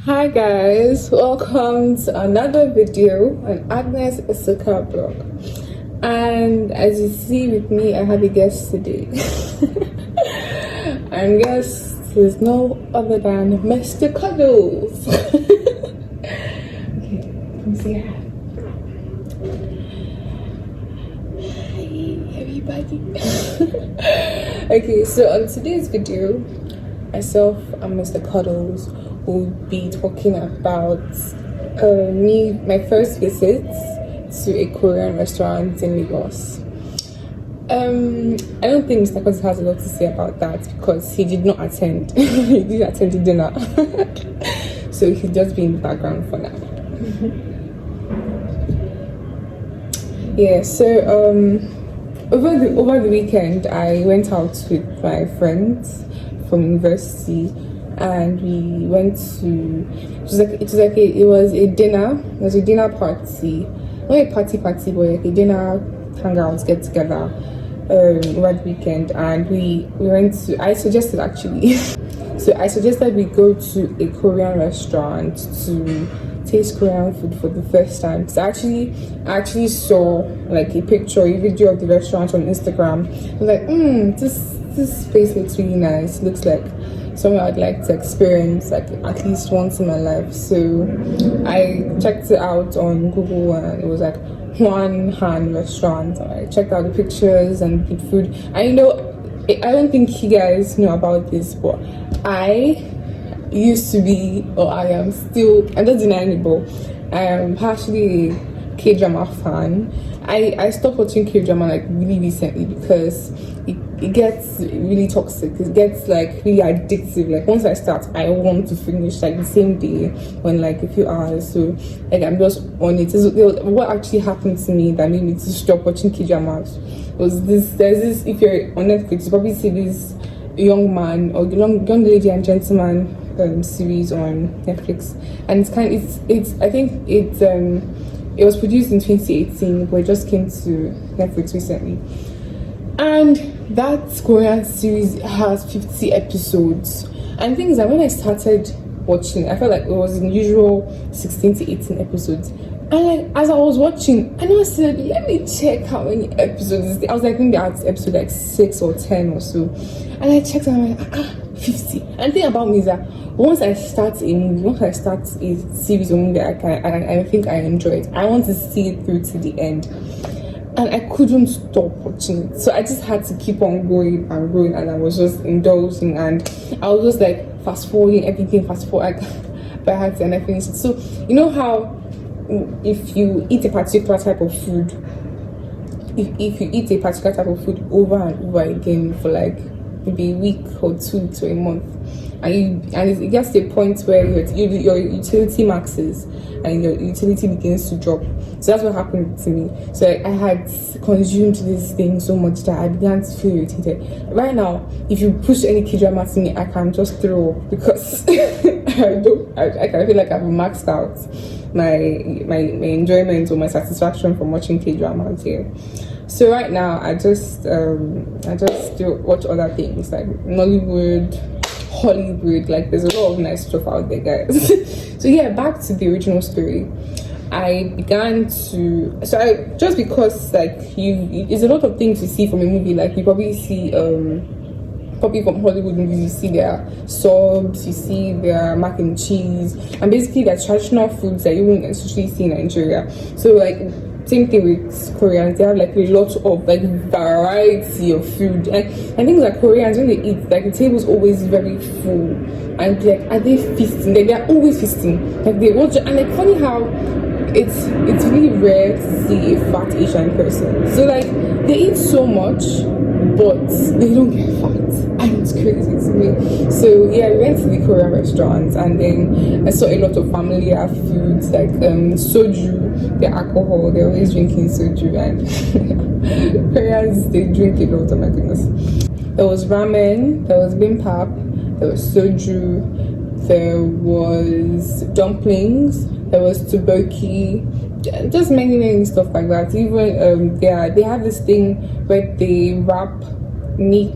Hi guys, welcome to another video on Agnes Isuka blog. And as you see with me, I have a guest today. And guest is no other than Mr. Cuddles. Okay, come say hi. Hi everybody. Okay, so on today's video, myself and Mr. Cuddles will be talking about my first visit to a Korean restaurant in Lagos. I don't think Mr. Cuddles has a lot to say about that because he did not attend. He didn't attend the dinner. So he'll just be in the background for now. Yeah, so over the weekend I went out with my friends from university, and we went to it was a dinner. It was a dinner party, not a party, but like a dinner hangout, get together over the weekend. And we went to, I suggested actually so I suggested we go to a Korean restaurant to taste Korean food for the first time. So I actually saw like a video of the restaurant on Instagram. I was like, this place looks really nice. It looks like somewhere I'd like to experience like at least once in my life. So I checked it out on Google, and it was like Hwan Han restaurant. I checked out the pictures and the food. I don't think you guys know about this, but I used to be, or I am still, I'm not denying it, but I am partially a K-drama fan. I stopped watching K-drama like really recently because it gets really toxic. It gets like really addictive. Like once I start, I want to finish like the same day in like a few hours. So like I'm just on it. So, what actually happened to me that made me to stop watching K-dramas was there's this, if you're on Netflix, you probably see this young man or young lady and gentleman series on Netflix, and it was produced in 2018, but it just came to Netflix recently. And that Korean series has 50 episodes. And the thing is that when I started watching, I felt like it was the usual 16 to 18 episodes. And like as I was watching, I know I said, let me check how many episodes. I was like maybe at episode like 6 or 10 or so. And I checked and I'm like, 50. And the thing about me is that once I start a series or movie, I think I enjoy it. I want to see it through to the end. And I couldn't stop watching it. So I just had to keep on going and going, and I was just indulging, and I was just like fast forwarding everything, but I had to, and I finished it. So you know how if you eat a particular type of food, if you eat a particular type of food over and over again for like maybe a week or 2 weeks or a month, and it gets to a point where your utility maxes and your utility begins to drop. So that's what happened to me. So I had consumed this thing so much that I began to feel irritated. Right now, if you push any K-drama to me, I can just throw up because I can feel like I've maxed out my enjoyment or my satisfaction from watching K-dramas here. So right now I just do watch other things like Nollywood, Hollywood. Like there's a lot of nice stuff out there, guys. So yeah, back to the original story. I began to just because like it's a lot of things you see from a movie. Like you probably see probably from Hollywood movies, you see their subs, you see their mac and cheese, and basically their traditional foods that you wouldn't necessarily see in Nigeria. So like same thing with Koreans, they have like a lot of like variety of food, and things like Koreans, when they eat, like the table's always very full, and like are they feasting? Like they're always feasting. Like they watch, and like funny how it's really rare to see a fat Asian person. So like they eat so much, but they don't get fat, and it's crazy to me. So yeah, we went to the Korean restaurants, and then I saw a lot of familiar foods like soju, the alcohol. They're always drinking soju, and Koreans, they drink a lot. Oh my goodness. There was ramen, there was bibimbap, there was soju, there was dumplings, there was tteokbokki, just many stuff like that. Even they have this thing where they wrap meat,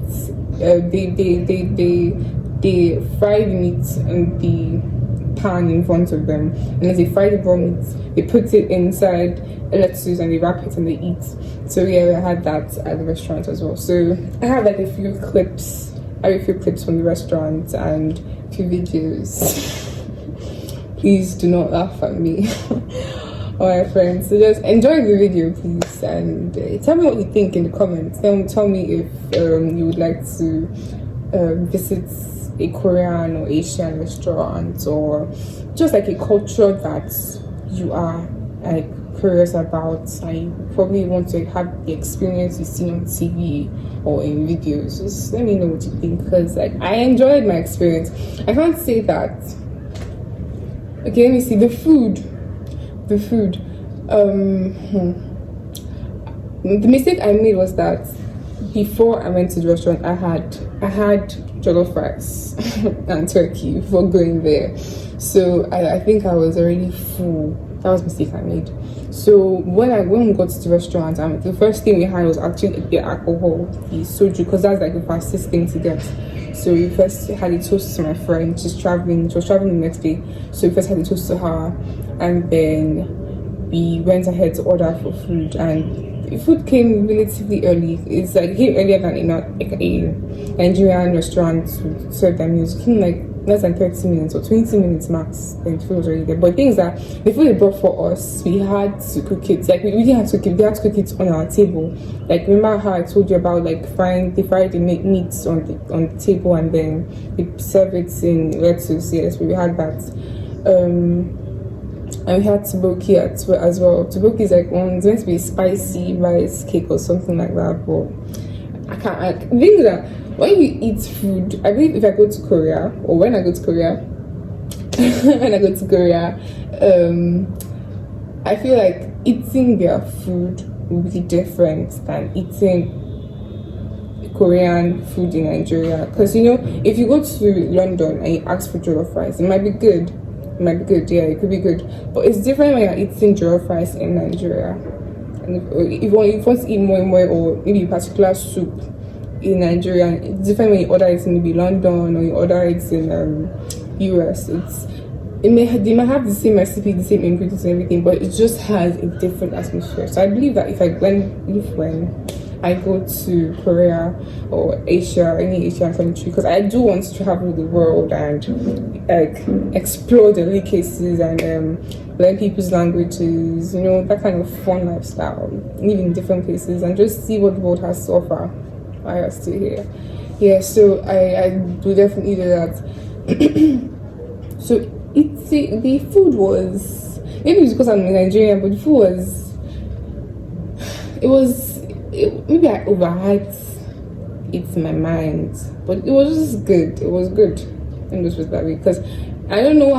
they fry the meat in the pan in front of them, and as they fry the raw meat, they put it inside lettuce and they wrap it and they eat. So yeah, I had that at the restaurant as well. So I have like a few clips. I have a few clips from the restaurant and a few videos. Please do not laugh at me. Alright friends, so just enjoy the video please, and tell me what you think in the comments. Tell me if you would like to visit a Korean or Asian restaurant, or just like a culture that you are like curious about and you probably want to have the experience you've seen on TV or in videos. Just let me know what you think, because like I enjoyed my experience. I can't say that. Okay, let me see the food. The mistake I made was that before I went to the restaurant, I had jollof rice and turkey before going there. So I think I was already full. That was a mistake I made. So when we got to the restaurant, the first thing we had was actually the alcohol, the soju, because that's like the fastest thing to get. So we first had a toast to my friend. She was traveling the next day. So we first had a toast to her, and then we went ahead to order for food, and the food came relatively early. It's like it came earlier than in a Nigerian restaurant to serve their meals. It came like less than 30 minutes or 20 minutes max, and the food was already there. But the thing is that the food they brought for us, we had to cook it. Like we really had to cook it. We had to cook it on our table. Like remember how I told you about like they fry the meats on the table and then they serve it in lettuce. Yes, we had that. And we had tteokbokki as well. Tteokbokki is like it's meant to be spicy rice cake or something like that. But I can't. The thing is that when you eat food, I believe if I go to Korea, or when I go to Korea, I feel like eating their food will be different than eating Korean food in Nigeria. Because you know, if you go to London and you ask for jollof rice, it might be good. Yeah, it could be good, but it's different when you're eating jollof rice in Nigeria. And if you want to eat more, or maybe a particular soup in Nigeria, it's different when you order it in maybe London or you order it in US. They might have the same recipe, the same ingredients and everything, but it just has a different atmosphere. So I believe that if when I go to Korea or Asia, any Asian country, because I do want to travel the world and like explore delicacies and learn people's languages, you know, that kind of fun lifestyle, live in different places and just see what the world has to offer while I'm still here. Yeah, so I do definitely do that. So the food was, maybe it's because I'm in Nigeria, but the food was maybe I overhyped it in my mind, but it was just good. It was good, and this was that way, because I don't know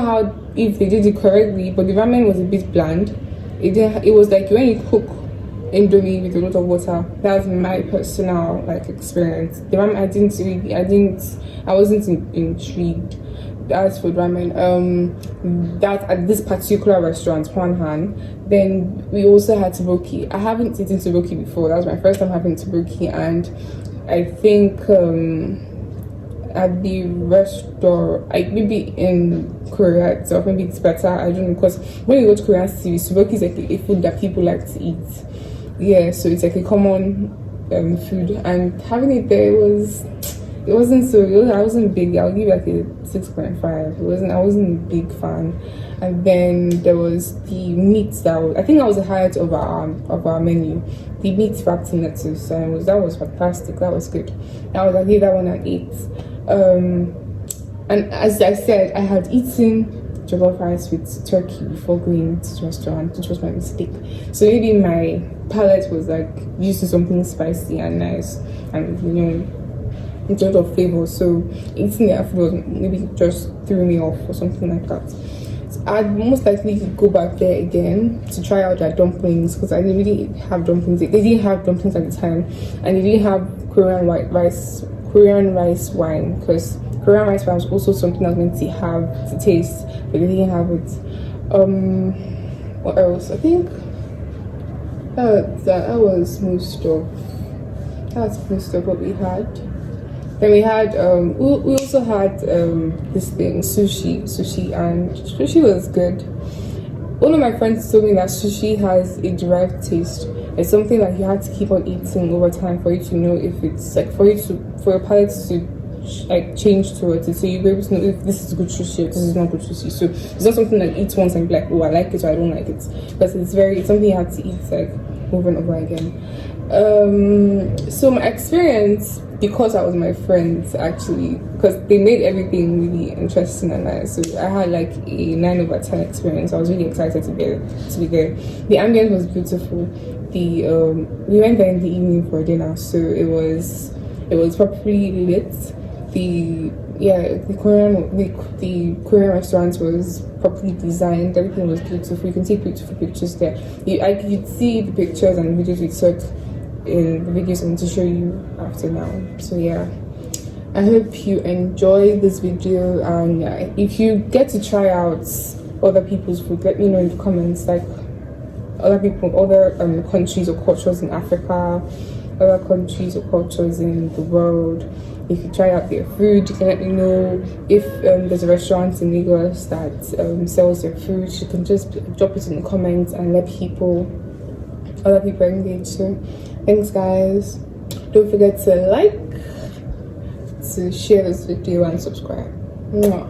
if they did it correctly, but the ramen was a bit bland. It was like when you cook Indomie with a lot of water. That's my personal like experience. The ramen I wasn't intrigued. As for ramen, that at this particular restaurant, Hwanhan, then we also had tteokbokki. I haven't eaten tteokbokki before. That was my first time having tteokbokki, and I think at the restaurant, maybe in Korea itself, maybe it's better. I don't know, because when you go to Korean city, tteokbokki is like a food that people like to eat. Yeah, so it's like a common food, and having it there I wasn't big. I'll give like a 6.5. I wasn't a big fan. And then there was the meat I think that was the highlight of our menu. The meat wrapped in lettuce, and that was fantastic. That was good. I gave that one an 8. And as I said, I had eaten jollof rice with turkey before going to the restaurant, which was my mistake. So maybe my palate was like used to something spicy and nice, and you know, in terms of flavor, so eating their food maybe just threw me off or something like that. So I'd most likely go back there again to try out their dumplings, because I didn't really have dumplings. They didn't have dumplings at the time, and they didn't have Korean rice wine, because Korean rice wine was also something I was meant to have to taste, but they didn't have it. What else? I think that was most of what we had. Then we had we also had this thing, sushi, and sushi was good. One of my friends told me that sushi has a derived taste. It's something that you have to keep on eating over time for you to know if it's like for your palate to like change towards it, so you'll be able to know if this is good sushi or this is not good sushi. So it's not something that you eat once and be like, oh, I like it or I don't like it, because it's something you have to eat like over and over again. So my experience, because I was my friends actually, because they made everything really interesting and nice, so I had like a 9/10 experience. I was really excited to be there. The ambience was beautiful. We went there in the evening for dinner, so it was properly lit. The Korean restaurant was properly designed. Everything was beautiful. You can take beautiful pictures there. You'd see the pictures and videos we took in the videos I'm going to show you after now. So yeah, I hope you enjoy this video, and if you get to try out other people's food, let me know in the comments, like other countries or cultures in Africa, other countries or cultures in the world. If you try out their food, you can let me know. If there's a restaurant in Lagos that sells their food, you can just drop it in the comments and let other people engage. So thanks guys, don't forget to like, to share this video and subscribe. Mwah.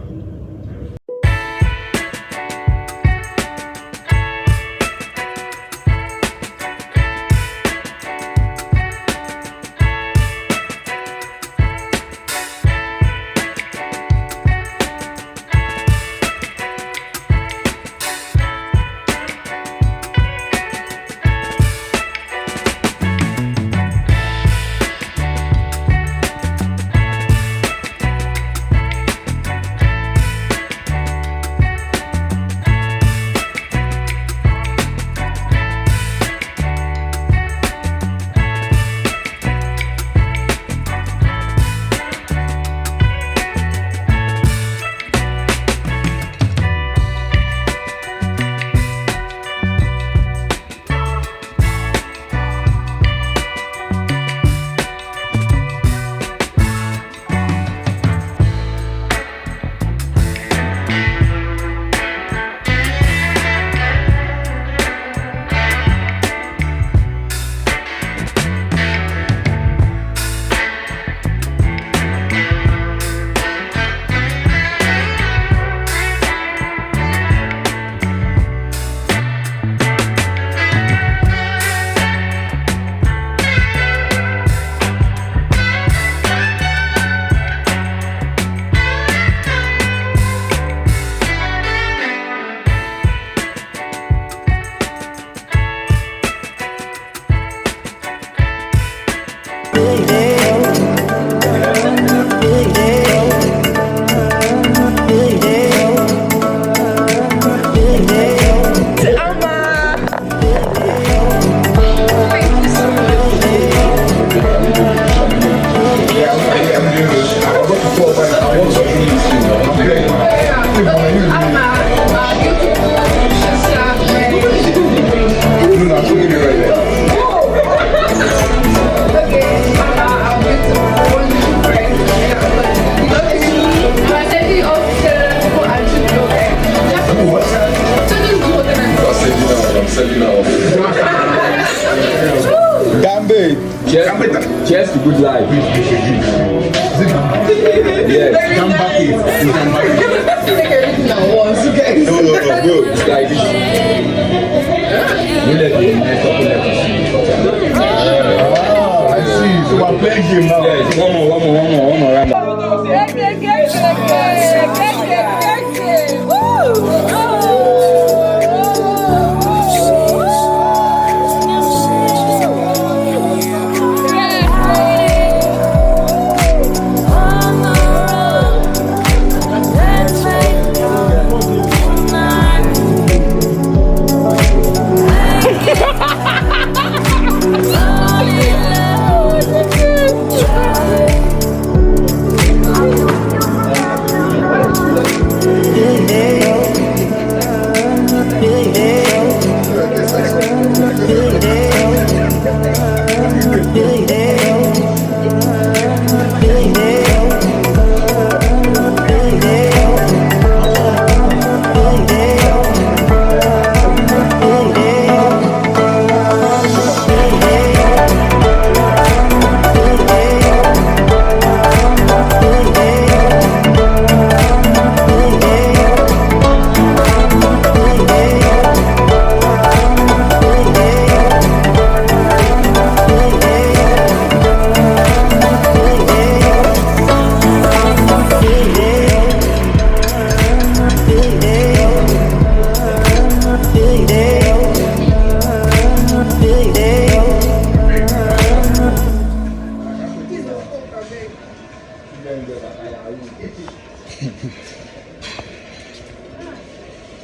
Cheers to good life. Yes. Come back in. Take everything at once, okay? No. It's like this. I see. So we're playing game now. Yes, one more round.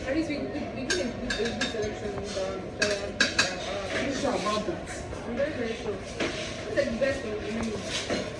At least we did a good selection. I'm sure about that. I'm very, very sure. It's the best of the menu.